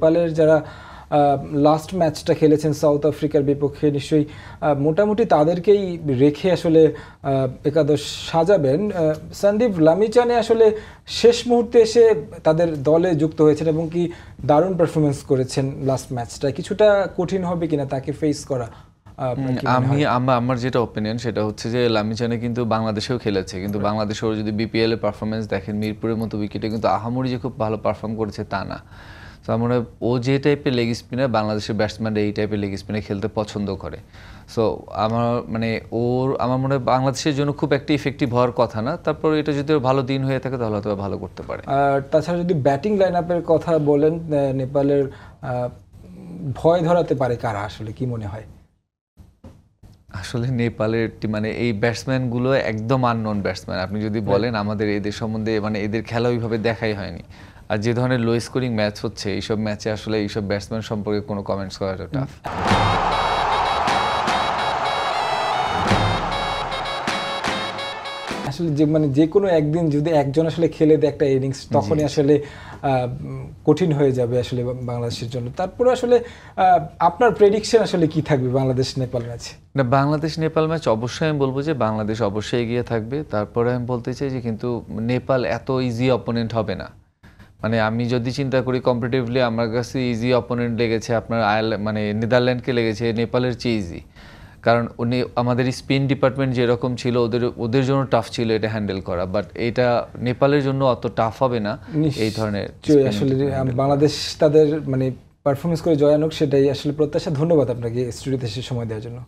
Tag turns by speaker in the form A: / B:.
A: নেপালের যারা লাস্ট ম্যাচটা খেলেছেন সাউথ আফ্রিকার বিপক্ষে, নিশ্চয়ই মোটামুটি তাদেরকেই রেখে আসলে একাদশ সাজাবেন। সন্দীপ লামিচানে আসলে শেষ মুহূর্তে এসে তাদের দলে যুক্ত হয়েছেন এবং কি দারুণ পারফরমেন্স করেছেন লাস্ট ম্যাচটা। কিছুটা কঠিন হবে কিনা তাকে ফেস করা?
B: আমার যেটা ওপিনিয়ন সেটা হচ্ছে যে লামিচানে কিন্তু বাংলাদেশেও খেলেছে, কিন্তু বাংলাদেশেও যদি বিপিএল এর পারফরমেন্স দেখেন, মিরপুরের মতো উইকেটে কিন্তু আহামরি যে খুব ভালো পারফর্ম করেছে তা না। তো আমার মনে হয় ও যে টাইপের লেগ স্পিনার, বাংলাদেশের ব্যাটসম্যানরা এই টাইপের লেগ স্পিনার খেলতে পছন্দ করে। সো আমার মনে হয় বাংলাদেশের জন্য খুব একটা ইফেক্টিভ হওয়ার কথা না। তারপর এটা যদি ভালো দিন হয়ে থাকে তাহলে হয়তো ভালো করতে পারে।
A: আর তাছাড়া যদি ব্যাটিং লাইন আপের কথা বলেন, নেপালের ভয় ধরাতে পারে কারা, আসলে কি মনে হয়?
B: আসলে নেপালের মানে এই ব্যাটসম্যানগুলো একদম আননোন ব্যাটসম্যান। আপনি যদি বলেন আমাদের এদের সম্বন্ধে, মানে এদের খেলা ওইভাবে দেখাই হয়নি। আর যে ধরনের লো স্কোরিং ম্যাচ হচ্ছে, এইসব ম্যাচে আসলে এইসব ব্যাটসম্যান সম্পর্কে কোনো কমেন্টস করাটা টাফ।
A: আসলে যে কোনো একদিন যদি একজন আসলে খেলে দেয় একটা ইনিংস, তখনই আসলে কঠিন হয়ে যাবে আসলে বাংলাদেশের জন্য। তারপরে আসলে আপনার প্রেডিকশন আসলে কি থাকবে বাংলাদেশ নেপাল ম্যাচে?
B: না, বাংলাদেশ নেপাল ম্যাচ অবশ্যই আমি বলবো যে বাংলাদেশ অবশ্যই এগিয়ে থাকবে। তারপরে আমি বলতে চাই যে কিন্তু নেপাল এত ইজি অপোনেন্ট হবে না। মানে আমি যদি চিন্তা করি কম্পারেটিভলি, আমার কাছে ইজি অপোনেন্ট লেগেছে আপনার মানে নেদারল্যান্ডকে লেগেছে নেপালের চেয়ে ইজি। কারণ উনি আমাদের স্পিন ডিপার্টমেন্ট যেরকম ছিল, ওদের জন্য টাফ ছিল এটা হ্যান্ডেল করা, বাট এটা নেপালের জন্য অত টাফ হবে না এই ধরনের।
A: আসলে বাংলাদেশ তাদের মানে পারফরমেন্স করে জয় আনুক, সেটাই আসলে প্রত্যাশা। ধন্যবাদ আপনাকে স্টুডিওতে এসে সময় দেওয়ার জন্য।